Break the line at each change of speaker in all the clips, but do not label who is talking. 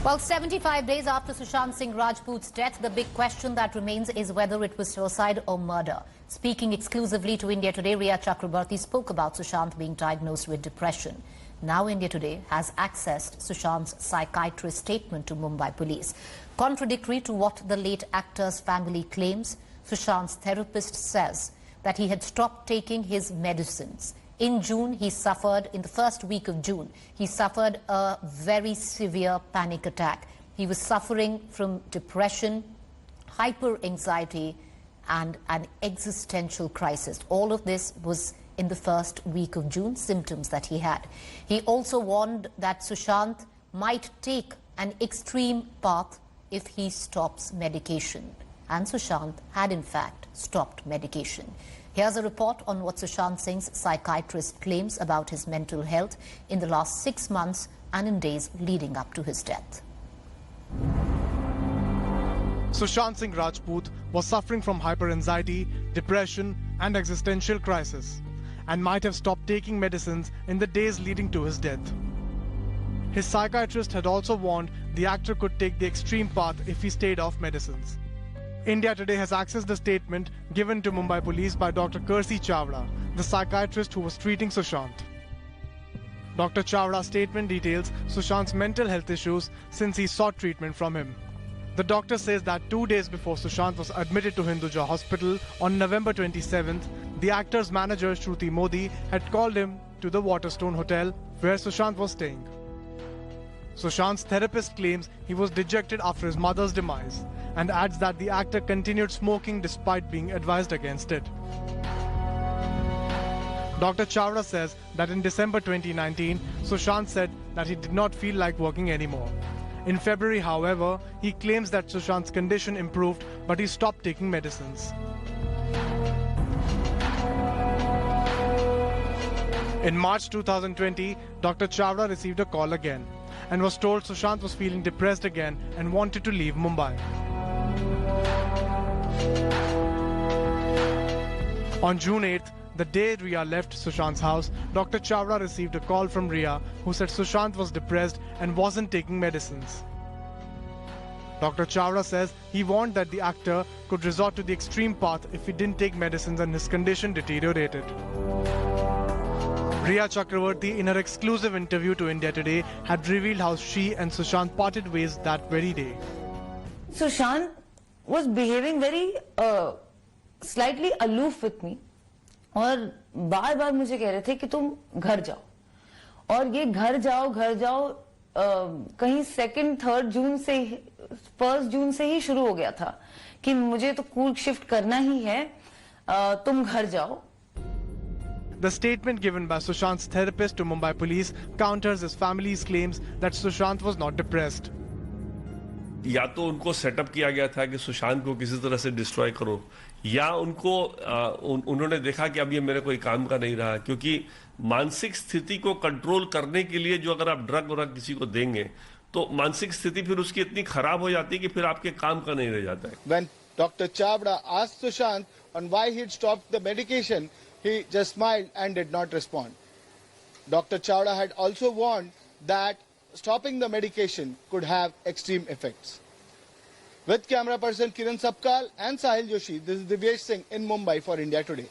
Well, 75 days after Sushant Singh Rajput's death, the big question that remains is whether it was suicide or murder. Speaking exclusively to India Today, Rhea Chakrabarti spoke about Sushant being diagnosed with depression. Now India Today has accessed Sushant's psychiatrist's statement to Mumbai police. Contradictory to what the late actor's family claims, Sushant's therapist says that he had stopped taking his medicines. In June, in the first week of June, he suffered a very severe panic attack. He was suffering from depression, hyper-anxiety, and an existential crisis. All of this was in the first week of June, symptoms that he had. He also warned that Sushant might take an extreme path if he stops medication. And Sushant had in fact stopped medication. Here's a report on what Sushant Singh's psychiatrist claims about his mental health in the last 6 months and in days leading up to his death.
Sushant Singh Rajput was suffering from hyperanxiety, depression and existential crisis and might have stopped taking medicines in the days leading to his death. His psychiatrist had also warned the actor could take the extreme path if he stayed off medicines. India Today has accessed the statement given to Mumbai police by Dr. Kersey Chawda, the psychiatrist who was treating Sushant. Dr. Chawda's statement details Sushant's mental health issues since he sought treatment from him. The doctor says that 2 days before Sushant was admitted to Hinduja Hospital on November 27th, the actor's manager Shruti Modi had called him to the Waterstone Hotel where Sushant was staying. Sushant's therapist claims he was dejected after his mother's demise and adds that the actor continued smoking despite being advised against it. Dr. Chawda says that in December 2019, Sushant said that he did not feel like working anymore. In February, however, he claims that Sushant's condition improved, but he stopped taking medicines. In March 2020, Dr. Chawda received a call again and was told Sushant was feeling depressed again and wanted to leave Mumbai. On June 8th, the day Rhea left Sushant's house, Dr. Chawda received a call from Rhea who said Sushant was depressed and wasn't taking medicines. Dr. Chawda says he warned that the actor could resort to the extreme path if he didn't take medicines and his condition deteriorated. Rhea Chakrabarti, in her exclusive interview to India Today, had revealed how she and Sushant parted ways that very day.
Sushant was behaving very slightly aloof with me. और बार बार मुझे कह रहे थे कि तुम घर जाओ और ये घर जाओ कहीं 2nd 3rd जून से 1st जून से ही शुरू हो गया था कि मुझे तो कूल शिफ्ट करना ही है तुम घर जाओ.
The statement given by Sushant's therapist to Mumbai police counters his family's claims that Sushant was not depressed.
या तो उनको सेटअप किया गया था कि सुशांत को किसी तरह से डिस्ट्रॉय करो या उन्होंने देखा कि अब ये मेरे कोई काम का नहीं रहा क्योंकि मानसिक स्थिति को कंट्रोल करने के लिए जो अगर आप ड्रग किसी को देंगे तो मानसिक स्थिति फिर उसकी इतनी खराब हो जाती है कि फिर आपके काम का नहीं रह जाता है.
When Dr. Chawda asked Sushant on why he'd stopped the medication, he just smiled and did not respond. Dr. Chawda had also warned that stopping the medication could have extreme effects. With camera person Kiran Sapkal and Sahil Joshi, this is Divyesh Singh in Mumbai for India Today.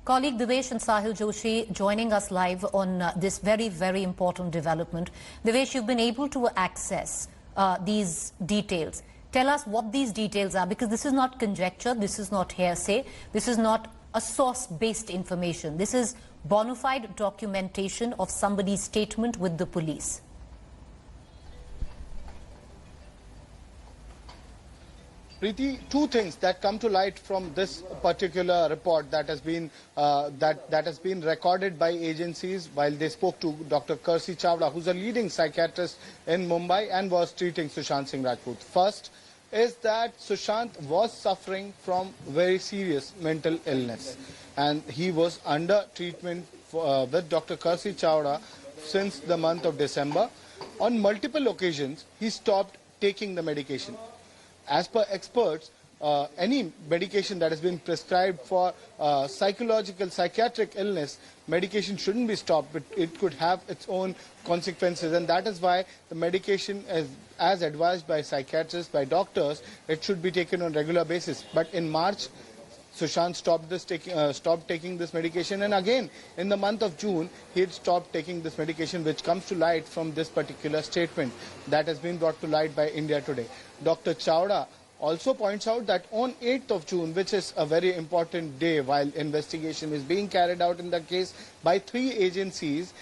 Colleague Divyesh and Sahil Joshi joining us live on this very, very important development. Divyesh, you've been able to access these details. Tell us what these details are, because this is not conjecture, this is not hearsay, this is not a source-based information. This is bona fide documentation of somebody's statement with the police.
Preeti, two things that come to light from this particular report that has been recorded by agencies while they spoke to Dr. Kersey Chawda, who's a leading psychiatrist in Mumbai and was treating Sushant Singh Rajput. First is that Sushant was suffering from very serious mental illness and he was under treatment with Dr. Kersey Chawda since the month of December. On multiple occasions, he stopped taking the medication. As per experts, any medication that has been prescribed for psychological, psychiatric illness, medication shouldn't be stopped, but it could have its own consequences. And that is why the medication, as advised by psychiatrists, by doctors, it should be taken on regular basis. But in March, Sushant stopped taking this medication, and again in the month of June he had stopped taking this medication, which comes to light from this particular statement that has been brought to light by India Today. Dr. Chawda also points out that on 8th of June, which is a very important day while investigation is being carried out in the case by 3 agencies,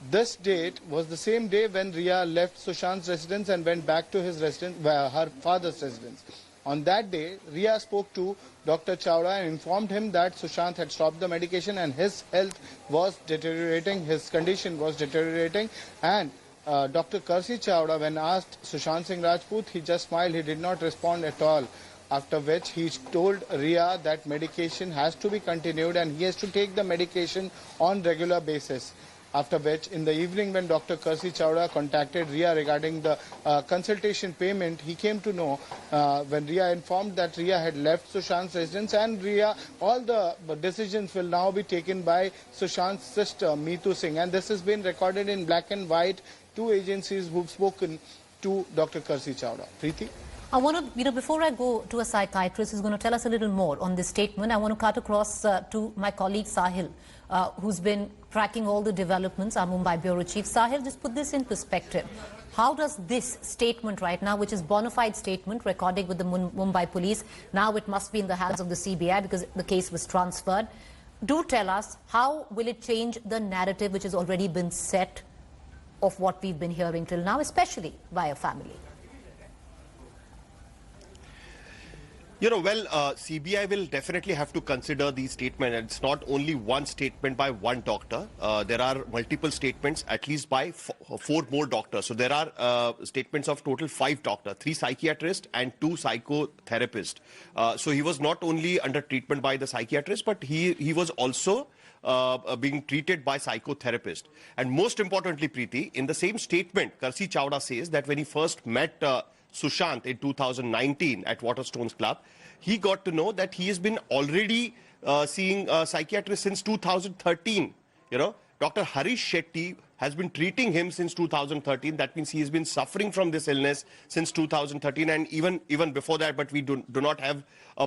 this date was the same day when Riya left Sushant's residence and went back to his residence, her father's residence. On that day, Riya spoke to Dr. Chawda and informed him that Sushant had stopped the medication and his health was deteriorating, his condition was deteriorating. And Dr. Karsi Chawda, when asked Sushant Singh Rajput, he just smiled, he did not respond at all. After which he told Riya that medication has to be continued and he has to take the medication on regular basis. After which, in the evening, when Dr. Karsi Chawda contacted Riya regarding the consultation payment, he came to know when Riya informed that Riya had left Sushant's residence, and Riya, all the decisions will now be taken by Sushant's sister, Meetu Singh. And this has been recorded in black and white, 2 agencies who've spoken to Dr. Karsi Chawda. Preeti?
I want to, before I go to a psychiatrist who's going to tell us a little more on this statement, I want to cut across to my colleague Sahil, who's been tracking all the developments, our Mumbai Bureau Chief. Sahil, just put this in perspective. How does this statement right now, which is bona fide statement recorded with the Mumbai police, now it must be in the hands of the CBI because the case was transferred. Do tell us, how will it change the narrative which has already been set of what we've been hearing till now, especially by a family?
CBI will definitely have to consider these statements. It's not only one statement by one doctor. There are multiple statements, at least by 4 more doctors. So there are statements of total 5 doctors, 3 psychiatrists and 2 psychotherapists. So he was not only under treatment by the psychiatrist, but he was also being treated by psychotherapist. And most importantly, Preeti, in the same statement, Karsi Chawda says that when he first met Sushant in 2019 at Waterstones Club, he got to know that he has been already seeing a psychiatrist since 2013. Dr. Harish Shetty has been treating him since 2013. That means he has been suffering from this illness since 2013 and even before that, but we do not have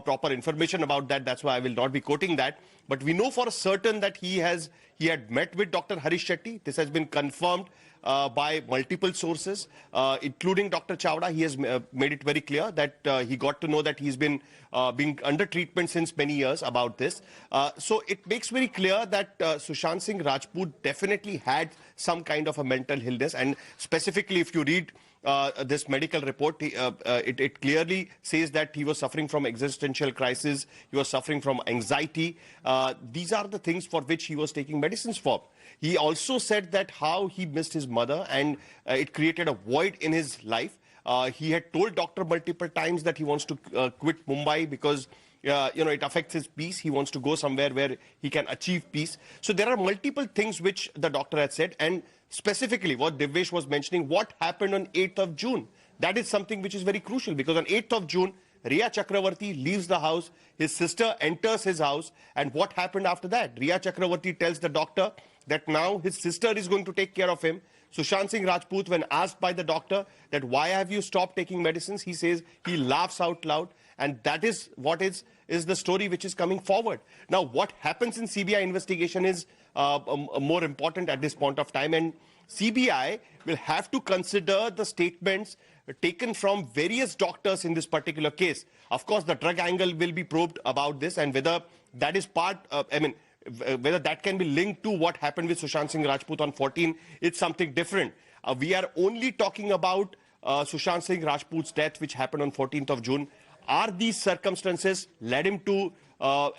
proper information about that. That's why I will not be quoting that. But we know for certain that he had met with Dr. Harish Shetty. This has been confirmed by multiple sources, including Dr. Chawda. He has made it very clear that he got to know that he's been being under treatment since many years about this. So it makes very clear that Sushant Singh Rajput definitely had some kind of a mental illness, and specifically if you read this medical report, it clearly says that he was suffering from existential crisis, he was suffering from anxiety. These are the things for which he was taking medicines for. He also said that how he missed his mother and it created a void in his life. He had told doctor multiple times that he wants to quit Mumbai because it affects his peace. He wants to go somewhere where he can achieve peace. So there are multiple things which the doctor had said, and specifically what Divyesh was mentioning, what happened on 8th of June. That is something which is very crucial, because on 8th of June, Riya Chakravarti leaves the house, his sister enters his house, and what happened after that? Riya Chakravarti tells the doctor that now his sister is going to take care of him. Sushant Singh Rajput, when asked by the doctor that why have you stopped taking medicines, he says, he laughs out loud, and that is what is the story which is coming forward. Now, what happens in CBI investigation is more important at this point of time, and CBI will have to consider the statements taken from various doctors in this particular case. Of course, the drug angle will be probed about this, and whether that is whether that can be linked to what happened with Sushant Singh Rajput on 14, it's something different. We are only talking about Sushant Singh Rajput's death, which happened on 14th of June. Are these circumstances led him to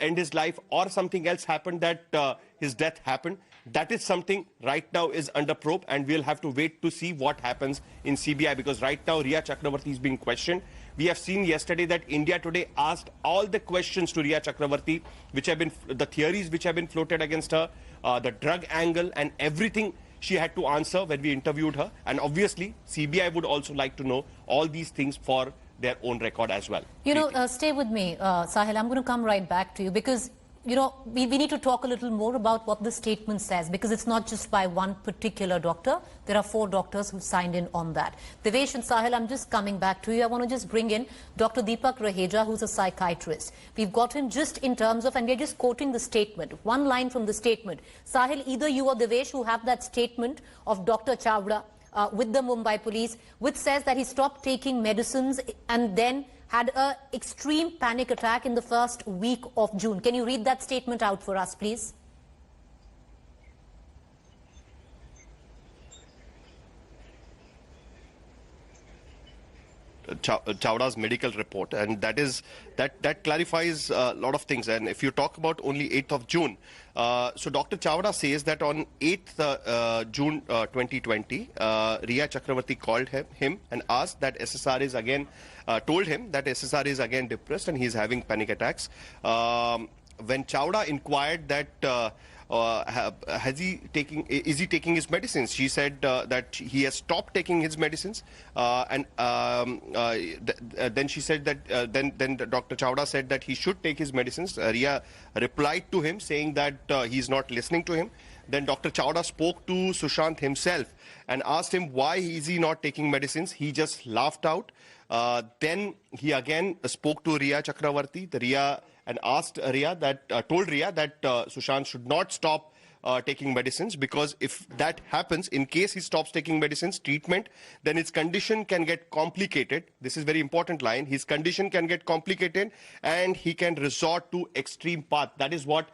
end his life, or something else happened that his death happened? That is something right now is under probe, and we'll have to wait to see what happens in CBI, because right now Riya Chakravarti is being questioned. We have seen yesterday that India Today asked all the questions to Riya Chakravarti, which have been the theories which have been floated against her, the drug angle and everything she had to answer when we interviewed her. And obviously, CBI would also like to know all these things for their own record as well.
You know, stay with me, Sahil. I'm going to come right back to you because, you know, we need to talk a little more about what the statement says because it's not just by one particular doctor. There are 4 doctors who signed in on that. Devesh and Sahil, I'm just coming back to you. I want to just bring in Dr. Deepak Raheja, who's a psychiatrist. We've got him just in terms of, and we're just quoting the statement, one line from the statement. Sahil, either you or Devesh who have that statement of Dr. Chavda with the Mumbai police, which says that he stopped taking medicines and then had an extreme panic attack in the first week of June. Can you read that statement out for us, please?
Chavda's medical report, and that clarifies a lot of things. And if you talk about only 8th of June, so Dr. Chavda says that on 8th June 2020, Riya Chakravarti called him and asked that SSR is again, told him that SSR is again depressed and he's having panic attacks. When Chavda inquired that is he taking his medicines? She said that he has stopped taking his medicines, and then she said that then Dr. Chavda said that he should take his medicines. Riya replied to him saying that he is not listening to him. Then Dr. Chavda spoke to Sushant himself and asked him why is he not taking medicines. He just laughed out. Then he again spoke to Riya Chakravarti, and asked Riya that, told Riya that Sushant should not stop taking medicines, because if that happens, in case he stops taking medicines, treatment, then his condition can get complicated. This is very important line. His condition can get complicated and he can resort to extreme path. That is what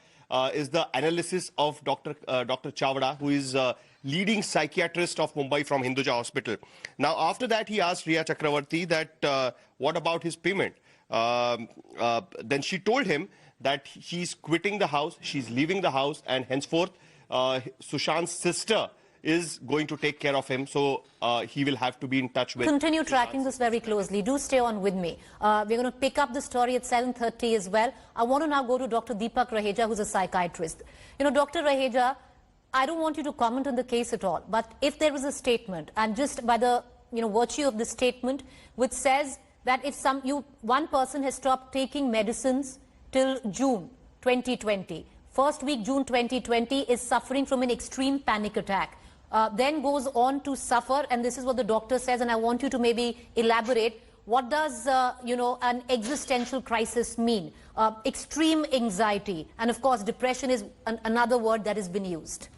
is the analysis of Dr. Chavda, who is leading psychiatrist of Mumbai from Hinduja Hospital. Now, after that, he asked Riya Chakravarti that what about his payment? Then she told him that she's quitting the house, she's leaving the house, and henceforth Sushant's sister is going to take care of him, so he will have to be in touch with...
Continue tracking this very closely. Do stay on with me. We're going to pick up the story at 7:30 as well. I want to now go to Dr. Deepak Raheja, who's a psychiatrist. You know, Dr. Raheja, I don't want you to comment on the case at all, but if there was a statement, and just by the virtue of the statement, which says that if one person has stopped taking medicines till June 2020, first week June 2020 is suffering from an extreme panic attack, then goes on to suffer, and this is what the doctor says, and I want you to maybe elaborate, what does an existential crisis mean? Extreme anxiety, and of course depression is another word that has been used.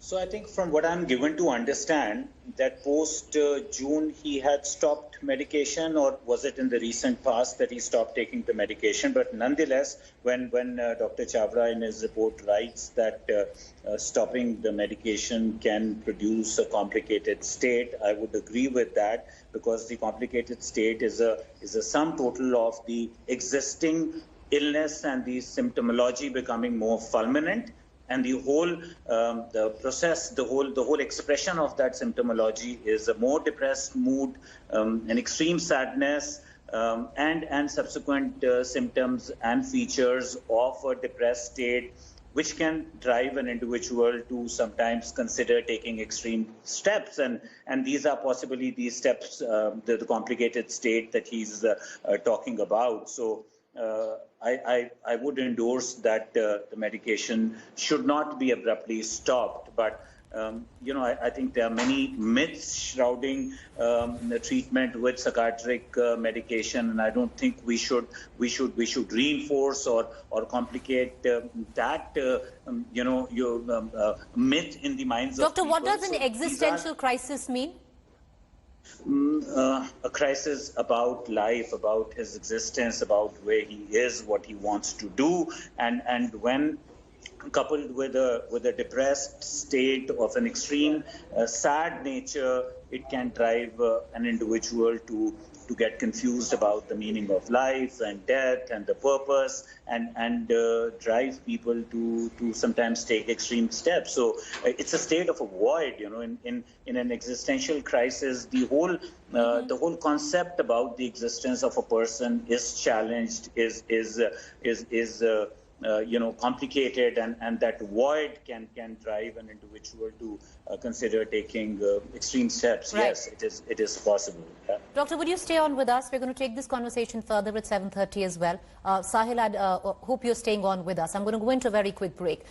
So I think from what I'm given to understand, that post-June he had stopped medication, or was it in the recent past that he stopped taking the medication? But nonetheless, when Dr. Chavda in his report writes that stopping the medication can produce a complicated state, I would agree with that, because the complicated state is a sum total of the existing illness and the symptomology becoming more fulminant. And the whole the process, the whole expression of that symptomology is a more depressed mood, an extreme sadness, and subsequent symptoms and features of a depressed state, which can drive an individual to sometimes consider taking extreme steps. And these are possibly these steps, the complicated state that he's talking about. So I would endorse that the medication should not be abruptly stopped. But I think there are many myths shrouding the treatment with psychiatric medication, and I don't think we should reinforce or complicate that myth in the minds of
Doctor,
people.
what does an existential crisis mean?
A crisis about life, about his existence, about where he is, what he wants to do, and when coupled with a depressed state of an extreme sad nature, it can drive an individual to get confused about the meaning of life and death and the purpose, and drive people to sometimes take extreme steps. So it's a state of a void, in an existential crisis. The whole concept about the existence of a person is challenged, is complicated, and that void can drive an individual to consider taking extreme steps.
Right.
Yes, it is possible. Yeah.
Doctor, would you stay on with us? We're going to take this conversation further at 7:30 as well. Sahil, I hope you're staying on with us. I'm going to go into a very quick break.